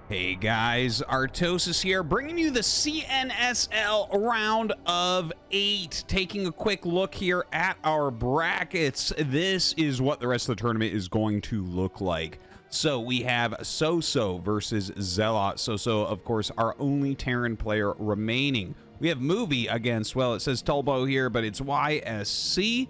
Hey guys, Artosis here, bringing you the CNSL round of 8. Taking a quick look here at our brackets. This is what the rest of the tournament is going to look like. So we have Soso versus Zealot. Soso, of course, our only Terran player remaining. We have Movie against, well, it says Tulbo here, but it's YSC.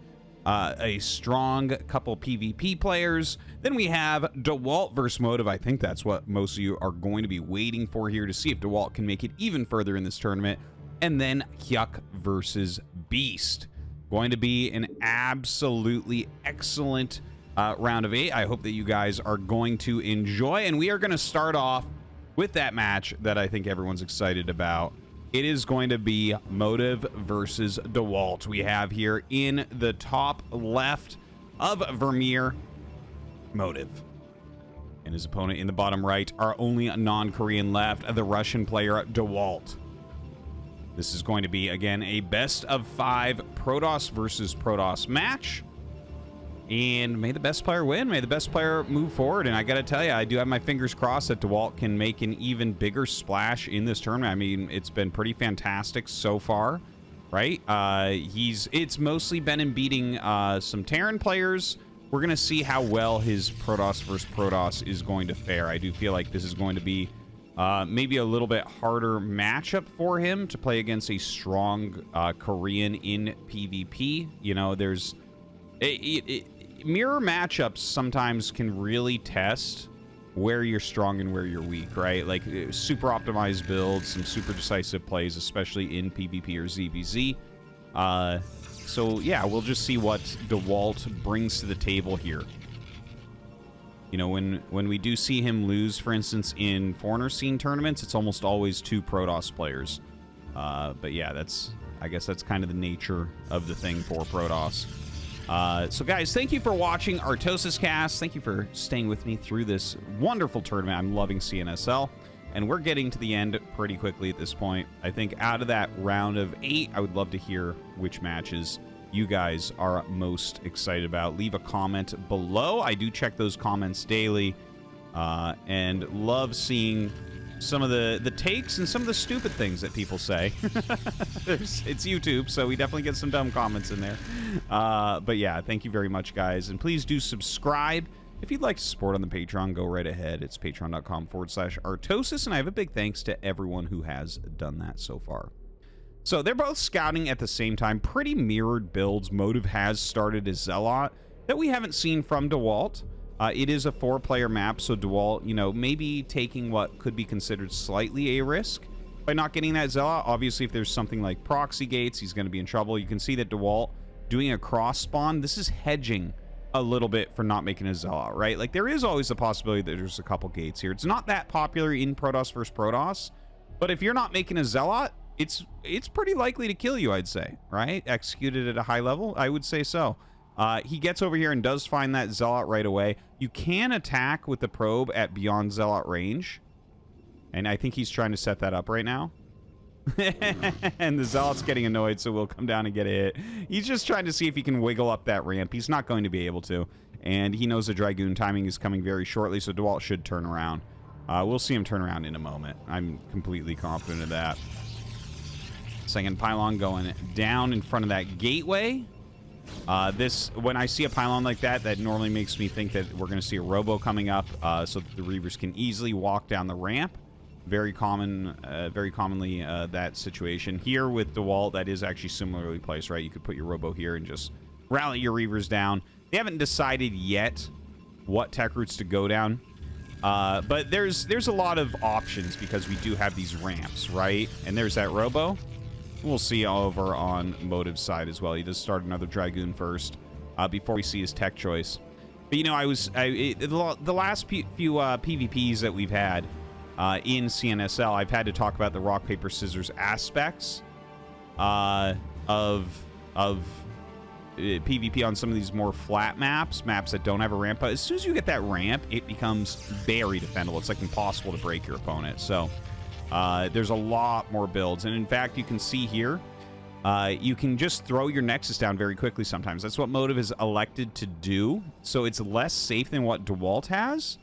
A strong couple PvP players. Then we have Dewalt versus Motive. I think that's what most of you are going to be waiting for here to see if Dewalt can make it even further in this tournament. And then Hyuk versus Beast. Going to be an absolutely excellent round of 8. I hope that you guys are going to enjoy. And we are going to start off with that match that I think everyone's excited about. It is going to be Motive versus Dewalt. We have here in the top left of Vermeer, Motive. And his opponent in the bottom right, our only non-Korean left, the Russian player, Dewalt. This is going to be, again, a best of 5 Protoss versus Protoss match. And may the best player win. May the best player move forward. And I got to tell you, I do have my fingers crossed that Dewalt can make an even bigger splash in this tournament. I mean, it's been pretty fantastic so far, right? It's mostly been in beating some Terran players. We're going to see how well his Protoss versus Protoss is going to fare. I do feel like this is going to be maybe a little bit harder matchup for him to play against a strong Korean in PvP. You know, there's... mirror matchups sometimes can really test where you're strong and where you're weak, right? Like super optimized builds, some super decisive plays, especially in PvP or ZVZ. So yeah, we'll just see what Dewalt brings to the table here. You know, when we do see him lose, for instance, in foreigner scene tournaments, it's almost always 2 Protoss players. But yeah, I guess that's kind of the nature of the thing for Protoss. So guys, thank you for watching ArtosisCasts. Thank you for staying with me through this wonderful tournament. I'm loving CNSL, and we're getting to the end pretty quickly at this point. I think out of that round of 8, I would love to hear which matches you guys are most excited about. Leave a comment below. I do check those comments daily, and love seeing some of the takes and some of the stupid things that people say. It's YouTube, so we definitely get some dumb comments in there. But yeah, thank you very much, guys. And please do subscribe. If you'd like to support on the Patreon, go right ahead. It's patreon.com/Artosis. And I have a big thanks to everyone who has done that so far. So they're both scouting at the same time. Pretty mirrored builds. Motive has started as Zealot that we haven't seen from Dewalt. It is a 4-player map, so Dewalt, you know, maybe taking what could be considered slightly a risk by not getting that Zealot. Obviously, if there's something like proxy gates, he's going to be in trouble. You can see that Dewalt doing a cross spawn. This is hedging a little bit for not making a Zealot, right? Like, there is always the possibility that there's a couple gates here. It's not that popular in Protoss versus Protoss, but if you're not making a Zealot, it's pretty likely to kill you, I'd say, right? Executed at a high level, I would say so. He gets over here and does find that Zealot right away. You can attack with the probe at beyond Zealot range. And I think he's trying to set that up right now. And the Zealot's getting annoyed, so we'll come down and get a hit. He's just trying to see if he can wiggle up that ramp. He's not going to be able to. And he knows the Dragoon timing is coming very shortly, so Dewalt should turn around. We'll see him turn around in a moment. I'm completely confident of that. Second pylon going down in front of that gateway. When I see a pylon like that, that normally makes me think that we're going to see a robo coming up, so that the Reavers can easily walk down the ramp. Very commonly that situation. Here with Dewalt, that is actually similarly placed, right? You could put your robo here and just rally your Reavers down. They haven't decided yet what tech routes to go down, but there's a lot of options because we do have these ramps, right? And there's that robo. We'll see over on Motive's side as well. He does start another Dragoon first before we see his tech choice. But, you know, the last few PvPs that we've had in CNSL, I've had to talk about the rock, paper, scissors aspects of PvP on some of these more flat maps that don't have a ramp. But as soon as you get that ramp, it becomes very defendable. It's like impossible to break your opponent. So there's a lot more builds. And in fact, you can see here, you can just throw your Nexus down very quickly sometimes. That's what Motive has elected to do. So it's less safe than what Dewalt has.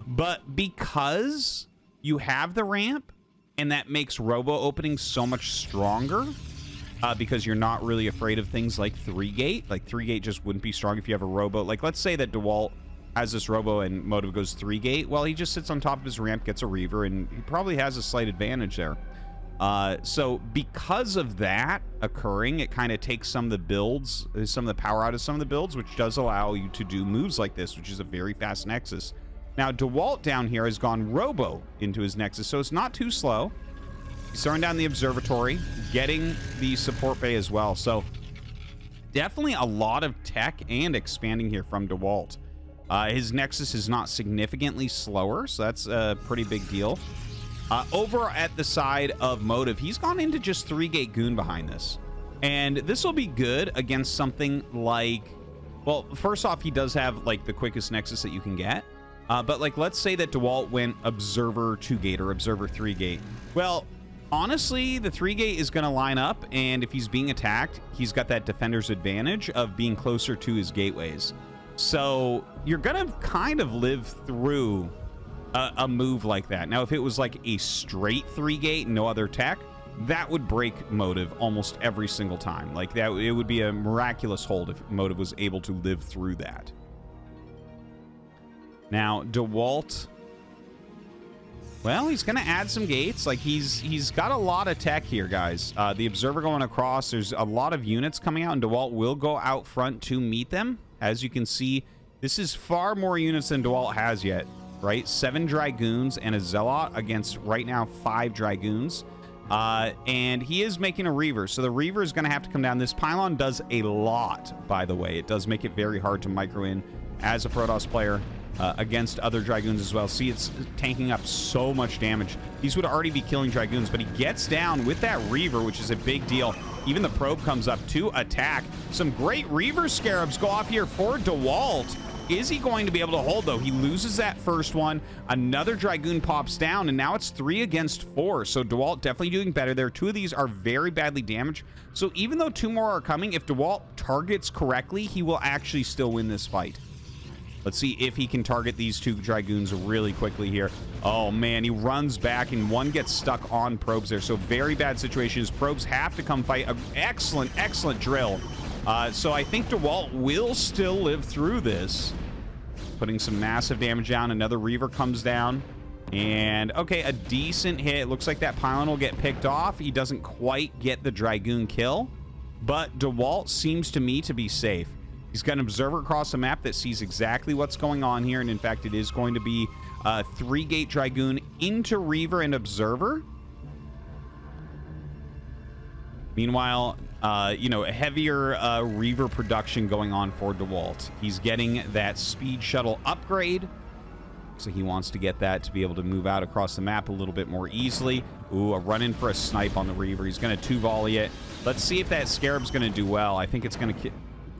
But because you have the ramp, and that makes robo opening so much stronger because you're not really afraid of things like 3-gate. Like 3-gate just wouldn't be strong if you have a robo. Like let's say that Dewalt has this robo and Motive goes 3-gate. Well, he just sits on top of his ramp, gets a Reaver, and he probably has a slight advantage there. So because of that occurring, it kind of takes some of the builds, some of the power out of some of the builds, which does allow you to do moves like this, which is a very fast Nexus. Now, Dewalt down here has gone robo into his Nexus, so it's not too slow. He's throwing down the observatory, getting the support bay as well. So definitely a lot of tech and expanding here from Dewalt. His Nexus is not significantly slower, so that's a pretty big deal. Over at the side of Motive, he's gone into just 3-gate Goon behind this. And this will be good against something like... Well, first off, he does have, like, the quickest Nexus that you can get. But, like, let's say that Dewalt went Observer 2-gate or Observer 3-gate. Well, honestly, the 3-gate is going to line up, and if he's being attacked, he's got that defender's advantage of being closer to his gateways. So you're going to kind of live through a move like that. Now, if it was like a straight 3-gate, no other tech, that would break Motive almost every single time. Like that, it would be a miraculous hold if Motive was able to live through that. Now, Dewalt, well, he's going to add some gates. Like he's got a lot of tech here, guys. The Observer going across, there's a lot of units coming out, and Dewalt will go out front to meet them. As you can see, this is far more units than Dewalt has yet, right? 7 Dragoons and a Zealot against, right now, 5 Dragoons. And he is making a Reaver, so the Reaver is going to have to come down. This pylon does a lot, by the way. It does make it very hard to micro in as a Protoss player against other Dragoons as well. See, it's tanking up so much damage. These would already be killing Dragoons, but he gets down with that Reaver, which is a big deal. Even the probe comes up to attack. Some great Reaver Scarabs go off here for Dewalt. Is he going to be able to hold, though? He loses that first one. Another Dragoon pops down, and now it's 3 against 4. So Dewalt definitely doing better there. 2 of these are very badly damaged. So even though 2 more are coming, if Dewalt targets correctly, he will actually still win this fight. Let's see if he can target these 2 Dragoons really quickly here. Oh, man, he runs back, and one gets stuck on probes there. So very bad situations. Probes have to come fight. Excellent, excellent drill. So I think Dewalt will still live through this. Putting some massive damage down. Another Reaver comes down. And, okay, a decent hit. It looks like that pylon will get picked off. He doesn't quite get the Dragoon kill. But Dewalt seems to me to be safe. He's got an Observer across the map that sees exactly what's going on here. And, in fact, it is going to be a 3-gate Dragoon into Reaver and Observer. Meanwhile, you know, a heavier Reaver production going on for Dewalt. He's getting that speed shuttle upgrade. So he wants to get that to be able to move out across the map a little bit more easily. Ooh, a run-in for a snipe on the Reaver. He's going to 2-volley it. Let's see if that Scarab's going to do well. I think it's going to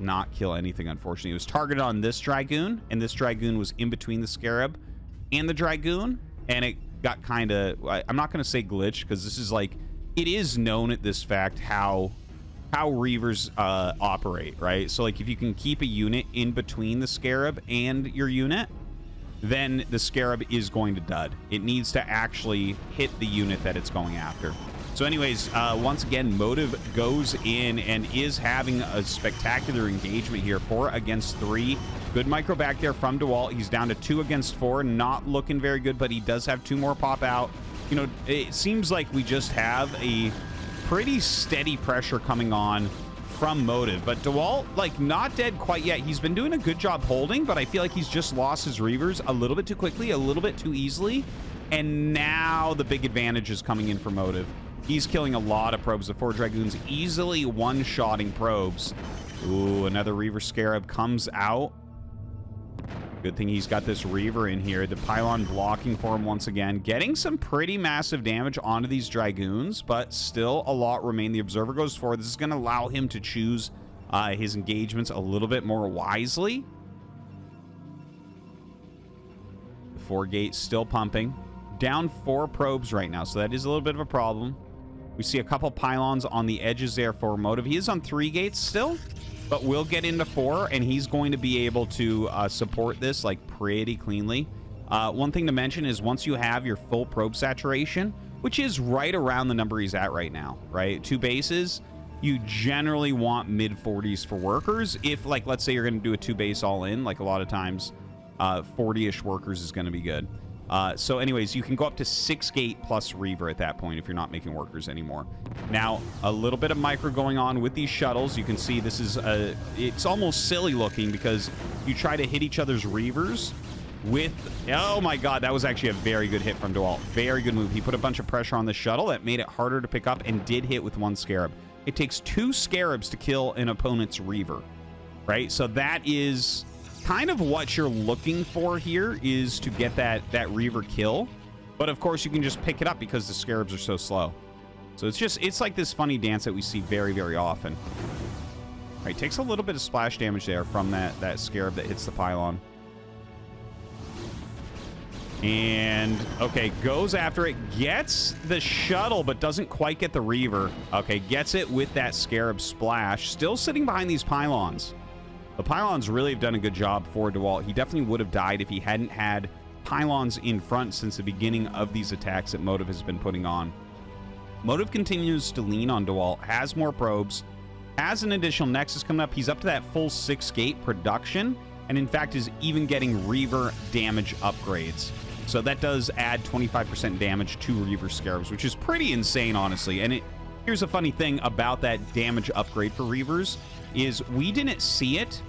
not kill anything, unfortunately. It was targeted on this Dragoon, and this Dragoon was in between the Scarab and the Dragoon, and it got kind of... I'm not going to say glitched, because this is like... It is known at this fact how Reavers operate, right? So, like, if you can keep a unit in between the Scarab and your unit, then the Scarab is going to dud. It needs to actually hit the unit that it's going after. So anyways, once again, Motive goes in and is having a spectacular engagement here. 4 against 3. Good micro back there from Dewalt. He's down to 2 against 4. Not looking very good, but he does have 2 more pop out. You know, it seems like we just have a pretty steady pressure coming on from Motive. But Dewalt, like, not dead quite yet. He's been doing a good job holding, but I feel like he's just lost his Reavers a little bit too quickly, a little bit too easily. And now the big advantage is coming in for Motive. He's killing a lot of probes. The 4 Dragoons easily one-shotting probes. Ooh, another Reaver Scarab comes out. Good thing he's got this Reaver in here. The pylon blocking for him once again. Getting some pretty massive damage onto these Dragoons, but still a lot remain. The Observer goes forward. This is going to allow him to choose his engagements a little bit more wisely. The 4-gate still pumping. Down 4 probes right now, so that is a little bit of a problem. We see a couple pylons on the edges there for Motive. He is on 3 gates still, but we'll get into 4, and he's going to be able to support this like pretty cleanly. One thing to mention is once you have your full probe saturation, which is right around the number he's at right now, right? 2 bases, you generally want mid-40s for workers. If, like, let's say you're going to do a 2 base all in, like a lot of times, 40-ish workers is going to be good. So anyways, you can go up to 6 gate plus Reaver at that point if you're not making workers anymore. Now, a little bit of micro going on with these shuttles. You can see this is it's almost silly looking because you try to hit each other's Reavers with, oh my god, that was actually a very good hit from Dewalt. Very good move. He put a bunch of pressure on the shuttle that made it harder to pick up and did hit with 1 Scarab. It takes 2 Scarabs to kill an opponent's Reaver, right? So that is kind of what you're looking for here, is to get that Reaver kill. But of course you can just pick it up because the Scarabs are so slow. So it's like this funny dance that we see very, very often. All right, takes a little bit of splash damage there from that Scarab that hits the pylon. And, okay, goes after it, gets the shuttle, but doesn't quite get the Reaver. Okay, gets it with that Scarab splash. Still sitting behind these pylons. The pylons really have done a good job for Dewalt. He definitely would have died if he hadn't had pylons in front since the beginning of these attacks that Motive has been putting on. Motive continues to lean on Dewalt, has more probes, has an additional Nexus coming up. He's up to that full 6 gate production, and in fact is even getting Reaver damage upgrades. So that does add 25% damage to Reaver Scarabs, which is pretty insane, honestly. And here's a funny thing about that damage upgrade for Reavers, is we didn't see it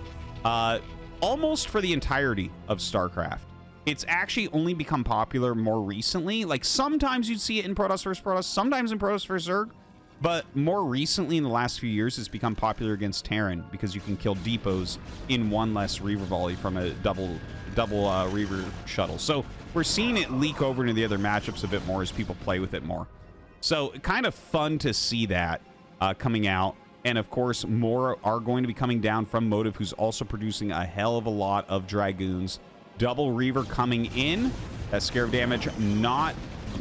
almost for the entirety of StarCraft. It's actually only become popular more recently. Like, sometimes you'd see it in Protoss vs. Protoss, sometimes in Protoss vs. Zerg, but more recently, in the last few years, it's become popular against Terran because you can kill depots in 1 less Reaver volley from a double Reaver shuttle. So we're seeing it leak over into the other matchups a bit more as people play with it more. So kind of fun to see that coming out. And of course, more are going to be coming down from Motive, who's also producing a hell of a lot of Dragoons. Double Reaver coming in. That Scarab damage not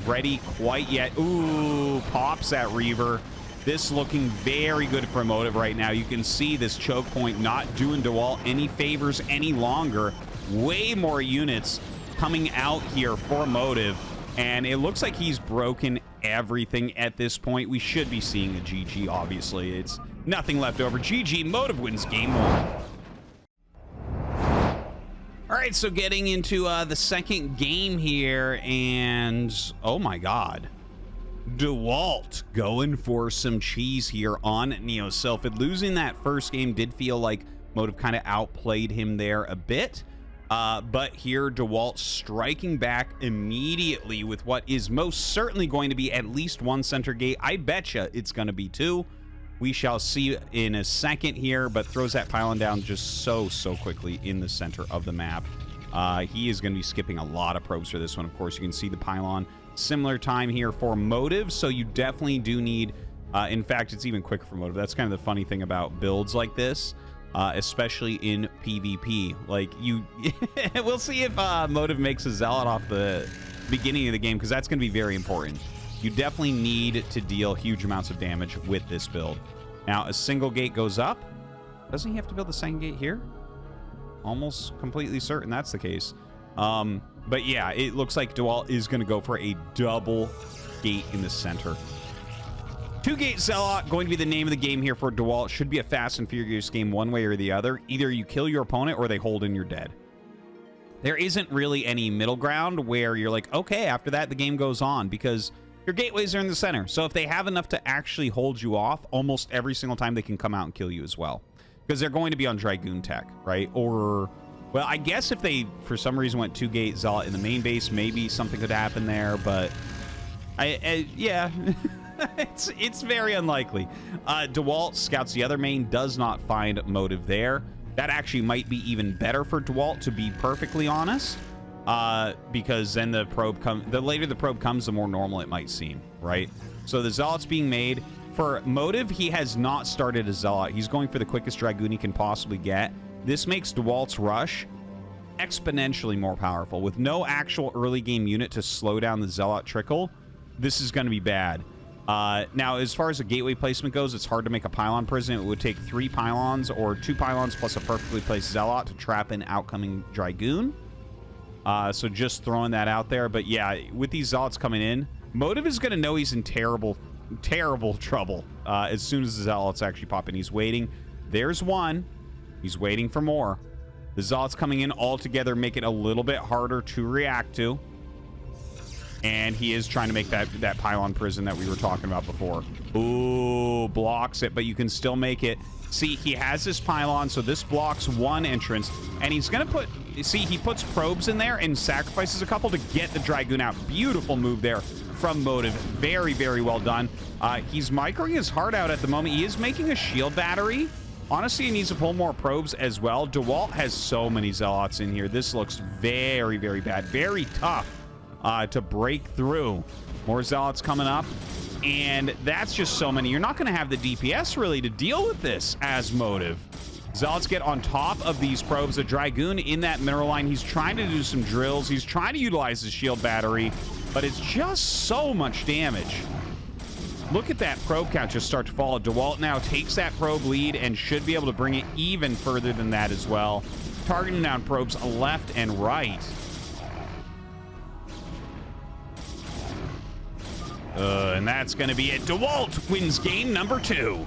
ready quite yet. Ooh, pops that Reaver. This looking very good for Motive right now. You can see this choke point not doing Dewalt any favors any longer. Way more units coming out here for Motive, and it looks like he's broken everything at this point. We should be seeing a GG, obviously. It's nothing left over. GG, Motive wins game 1. All right, so getting into the second game here, and oh my god. Dewalt going for some cheese here on Neosylphid. Losing that first game did feel like Motive kind of outplayed him there a bit. But here, Dewalt striking back immediately with what is most certainly going to be at least 1 center gate. I betcha it's going to be 2. We shall see in a second here, but throws that pylon down just so quickly in the center of the map. He is going to be skipping a lot of probes for this one. Of course, you can see the pylon. Similar time here for Motive, so you definitely do need... in fact, it's even quicker for Motive. That's kind of the funny thing about builds like this. Especially in PvP. Like, you... we'll see if Motive makes a Zealot off the beginning of the game, because that's going to be very important. You definitely need to deal huge amounts of damage with this build. Now, a single gate goes up. Doesn't he have to build the second gate here? Almost completely certain that's the case. But yeah, it looks like Dewalt is going to go for a double gate in the center. 2-gate Zealot going to be the name of the game here for Dewalt. Should be a fast and furious game one way or the other. Either you kill your opponent or they hold and you're dead. There isn't really any middle ground where you're like, okay, after that the game goes on, because your gateways are in the center. So if they have enough to actually hold you off, almost every single time they can come out and kill you as well. Because they're going to be on Dragoon tech, right? Or, well, I guess if they, for some reason, went 2-gate Zealot in the main base, maybe something could happen there, but yeah. it's very unlikely. Dewalt scouts the other main, does not find Motive there. That actually might be even better for Dewalt, to be perfectly honest, because then the later the probe comes, the more normal it might seem, right? So the Zealot's being made. For Motive, he has not started a Zealot. He's going for the quickest Dragoon he can possibly get. This makes Dewalt's rush exponentially more powerful. With no actual early game unit to slow down the Zealot trickle, this is going to be bad. Now, as far as the gateway placement goes, it's hard to make a pylon prison. It would take 3 pylons or 2 pylons plus a perfectly placed Zealot to trap an outcoming Dragoon. So just throwing that out there. But yeah, with these Zealots coming in, Motive is going to know he's in terrible trouble as soon as the Zealots actually pop in. He's waiting. There's one. He's waiting for more. The Zealots coming in all together make it a little bit harder to react to. And he is trying to make that pylon prison that we were talking about before. Ooh, blocks it, but you can still make it. See, he has this pylon, so this blocks one entrance. And he's going to put... See, he puts probes in there and sacrifices a couple to get the Dragoon out. Beautiful move there from Motive. Very, very well done. He's microing his heart out at the moment. He is making a shield battery. Honestly, he needs to pull more probes as well. Dewalt has so many Zealots in here. This looks very, very bad. Very tough to break through. More Zealots coming up. And that's just so many. You're not going to have the DPS really to deal with this as Motive. Zealots get on top of these probes. The Dragoon in that mineral line. He's trying to do some drills. He's trying to utilize his shield battery. But it's just so much damage. Look at that probe count just start to fall. Dewalt now takes that probe lead and should be able to bring it even further than that as well. Targeting down probes left and right. And that's going to be it. Dewalt wins game number 2.